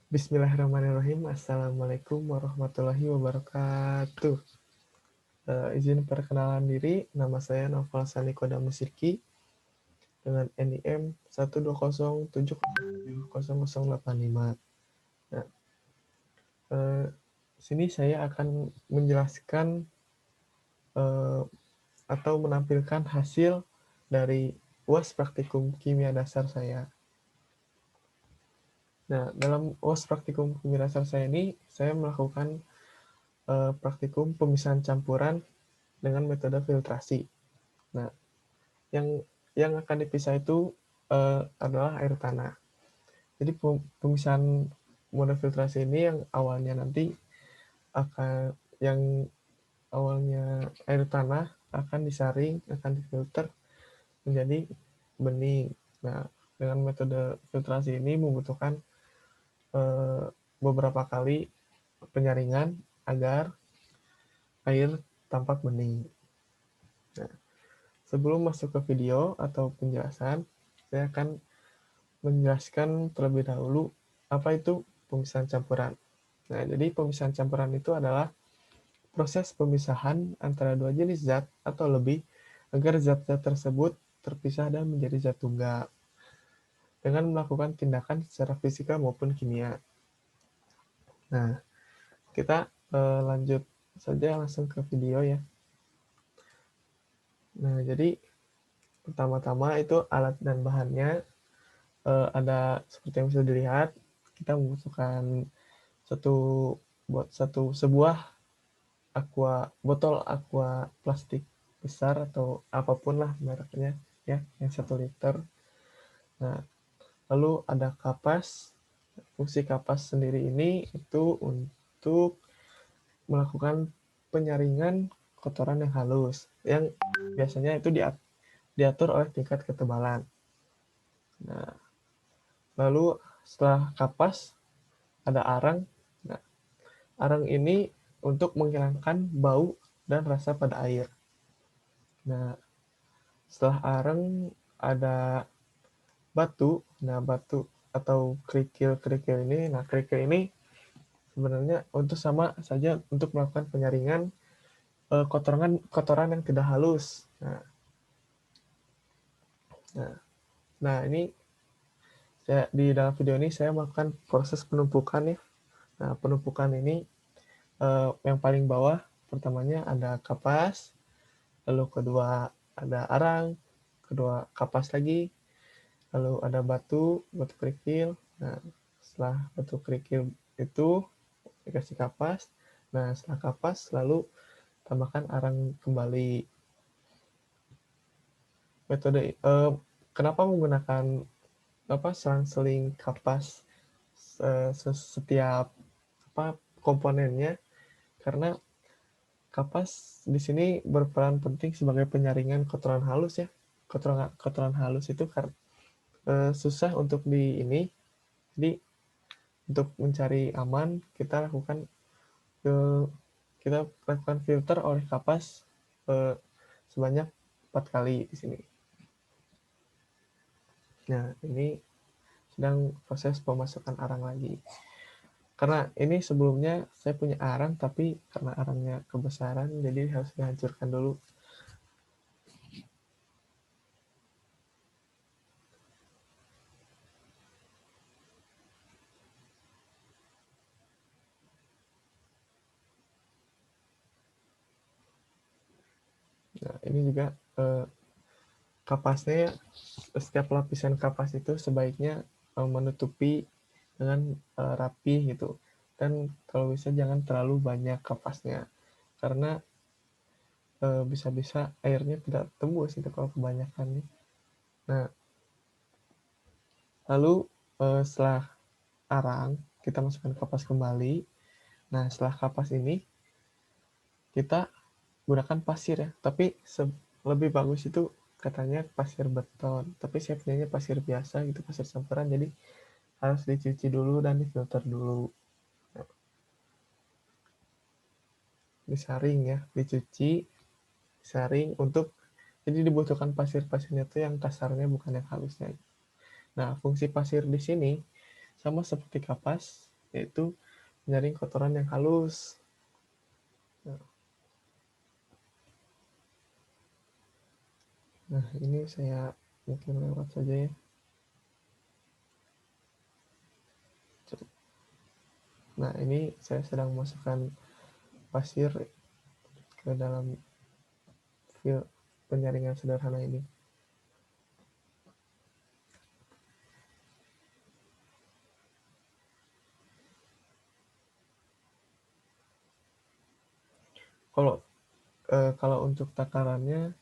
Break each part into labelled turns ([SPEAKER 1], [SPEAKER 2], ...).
[SPEAKER 1] Bismillahirrahmanirrahim. Assalamualaikum warahmatullahi wabarakatuh. Izin perkenalan diri, nama saya Noval Sani Kodam Musyriki dengan NIM 120707085. Nah, sini saya akan menjelaskan atau menampilkan hasil dari UAS Praktikum Kimia Dasar saya. Nah, dalam UAS Praktikum Kimia Dasar saya ini, saya melakukan praktikum pemisahan campuran dengan metode filtrasi. Nah, yang akan dipisah itu adalah air tanah. Jadi pemisahan mode filtrasi ini yang awalnya nanti yang awalnya air tanah akan disaring, akan difilter menjadi bening. Nah, dengan metode filtrasi ini membutuhkan beberapa kali penyaringan agar air tampak bening. Nah, sebelum masuk ke video atau penjelasan, saya akan menjelaskan terlebih dahulu apa itu pemisahan campuran. Nah, jadi pemisahan campuran itu adalah proses pemisahan antara dua jenis zat atau lebih agar zat-zat tersebut terpisah dan menjadi zat tunggal dengan melakukan tindakan secara fisika maupun kimia. Nah, kita lanjut saja langsung ke video ya. Nah, jadi pertama-tama itu alat dan bahannya ada seperti yang bisa dilihat, kita membutuhkan sebuah botol aqua plastik besar atau apapun lah mereknya ya, yang 1 liter. Nah, lalu ada kapas. Fungsi kapas sendiri ini itu untuk melakukan penyaringan kotoran yang halus, yang biasanya itu diatur oleh tingkat ketebalan. Nah, lalu setelah kapas ada arang. Nah, arang ini untuk menghilangkan bau dan rasa pada air. Nah, setelah arang ada batu. Nah, batu atau kerikil ini. Nah, kerikil ini sebenarnya untuk sama saja untuk melakukan penyaringan kotoran yang tidak halus. Nah, ini di dalam video ini saya melakukan proses penumpukan ya. Nah, penumpukan ini yang paling bawah pertamanya ada kapas, lalu kedua ada arang, kedua kapas lagi, lalu ada batu kerikil. Nah, setelah batu kerikil itu dikasih kapas. Nah, setelah kapas lalu tambahkan arang kembali. Metode kenapa menggunakan selang-seling kapas setiap komponennya? Karena kapas di sini berperan penting sebagai penyaringan kotoran halus ya. Kotoran halus itu susah untuk jadi untuk mencari aman kita lakukan filter oleh kapas sebanyak 4 kali di sini. Nah, ini sedang proses pemasukan arang lagi. Karena ini sebelumnya saya punya arang, tapi karena arangnya kebesaran, jadi harus dihancurkan dulu. Nah, ini juga kapasnya, setiap lapisan kapas itu sebaiknya menutupi dengan rapi gitu. Dan kalau bisa jangan terlalu banyak kapasnya, karena bisa-bisa airnya tidak tembus itu kalau kebanyakan nih. Nah, lalu setelah arang kita masukkan kapas kembali. Nah, setelah kapas ini kita gunakan pasir ya, tapi lebih bagus itu katanya pasir beton, tapi saya punyanya pasir biasa gitu, pasir campuran, jadi harus dicuci dulu dan difilter dulu. Nah, disaring ya, dicuci, disaring jadi dibutuhkan pasirnya tuh yang kasarnya bukan yang halusnya. Nah, fungsi pasir di sini sama seperti kapas, yaitu menyaring kotoran yang halus. Nah, ini saya mungkin lewat saja ya. Nah, ini saya sedang memasukkan pasir ke dalam fil penyaringan sederhana ini. Kalau untuk takarannya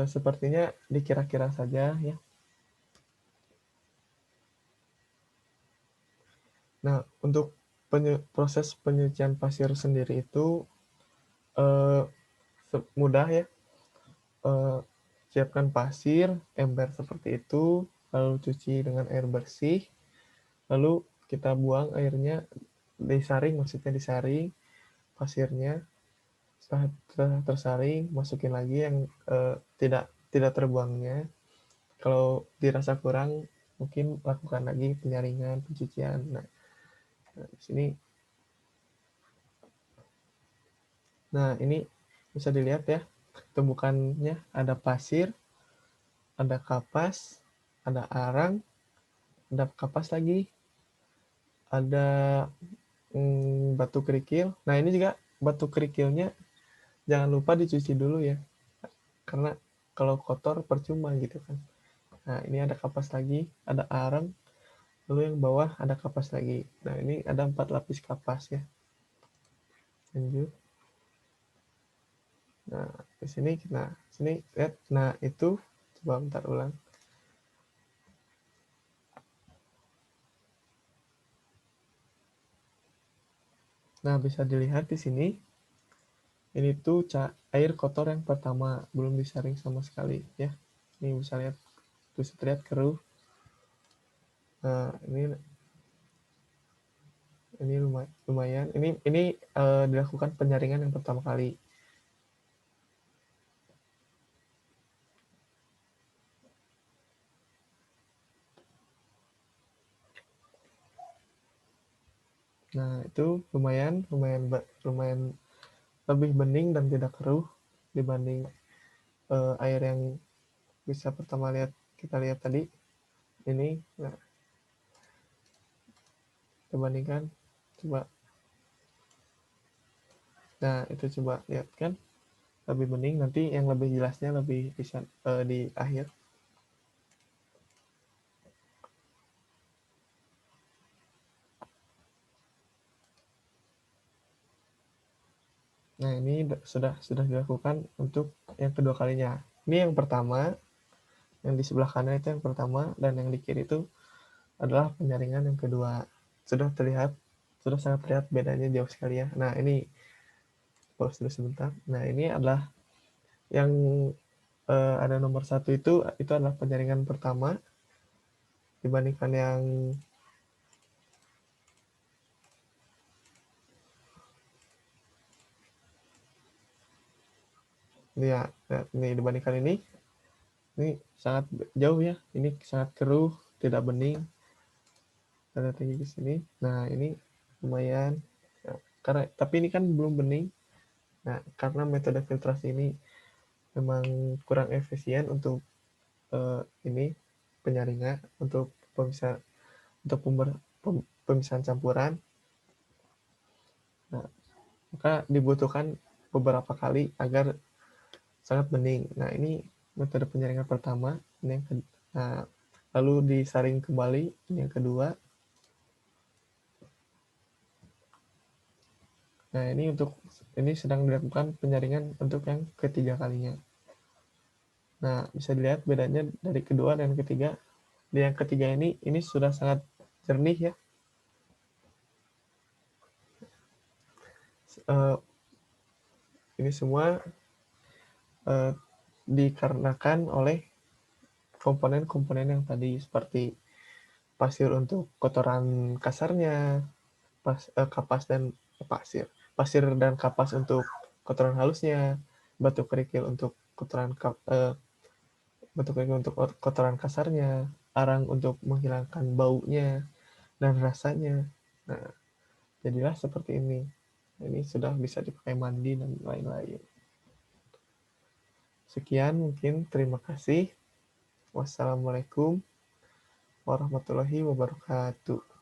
[SPEAKER 1] sepertinya dikira-kira saja ya. Nah, untuk proses penyucian pasir sendiri itu eh, mudah ya. Siapkan pasir, ember seperti itu, lalu cuci dengan air bersih, lalu kita buang airnya, disaring, maksudnya disaring pasirnya. Setelah tersaring, masukin lagi yang tidak tidak terbuangnya. Kalau dirasa kurang, mungkin lakukan lagi penyaringan, pencucian. Nah, di sini, nah ini bisa dilihat ya, tumbukannya ada pasir, ada kapas, ada arang, ada kapas lagi, ada batu kerikil. Nah, ini juga batu kerikilnya jangan lupa dicuci dulu ya, karena kalau kotor percuma gitu kan. Nah, ini ada kapas lagi, ada arang, lalu yang bawah ada kapas lagi. Nah, ini ada 4 lapis kapas ya. Lanjut. Nah, di sini lihat. Nah, itu coba bentar ulang. Nah, bisa dilihat di sini. Ini tuh air kotor yang pertama, belum disaring sama sekali ya. Ini bisa lihat, bisa terlihat keruh. Nah, ini lumayan. Ini dilakukan penyaringan yang pertama kali. Nah, itu lumayan lebih bening dan tidak keruh dibanding air yang bisa kita lihat tadi. Ini, nah, kita bandingkan, coba. Nah, itu coba lihat kan, lebih bening. Nanti yang lebih jelasnya lebih bisa di akhir. Nah, ini sudah dilakukan untuk yang kedua kalinya. Ini yang pertama, yang di sebelah kanan itu yang pertama, dan yang di kiri itu adalah penyaringan yang kedua. Sudah sangat terlihat bedanya jauh sekali ya. Nah, ini pause dulu sebentar. Nah, ini adalah yang ada nomor 1 itu adalah penyaringan pertama dibandingkan yang ini ya. Nah, ini dibandingkan ini sangat jauh ya. Ini sangat keruh, tidak bening. Ada tinggi di sini. Nah, ini lumayan. Nah, tapi ini kan belum bening. Nah, karena metode filtrasi ini memang kurang efisien untuk ini penyaringan, untuk pemisahan, untuk pemisahan campuran. Nah, maka dibutuhkan beberapa kali agar sangat bening. Nah, ini metode penyaringan pertama. Ini yang nah, lalu disaring kembali. Ini yang kedua. Nah, ini sedang dilakukan penyaringan untuk yang ketiga kalinya. Nah, bisa dilihat bedanya dari kedua dan ketiga. Di yang ketiga ini sudah sangat jernih ya. Ini semua dikarenakan oleh komponen-komponen yang tadi, seperti pasir untuk kotoran kasarnya, kapas dan pasir dan kapas untuk kotoran halusnya, batu kerikil untuk kotoran kasarnya, arang untuk menghilangkan baunya dan rasanya. Nah, jadilah seperti ini. Ini sudah bisa dipakai mandi dan lain-lain. Sekian mungkin, terima kasih. Wassalamualaikum warahmatullahi wabarakatuh.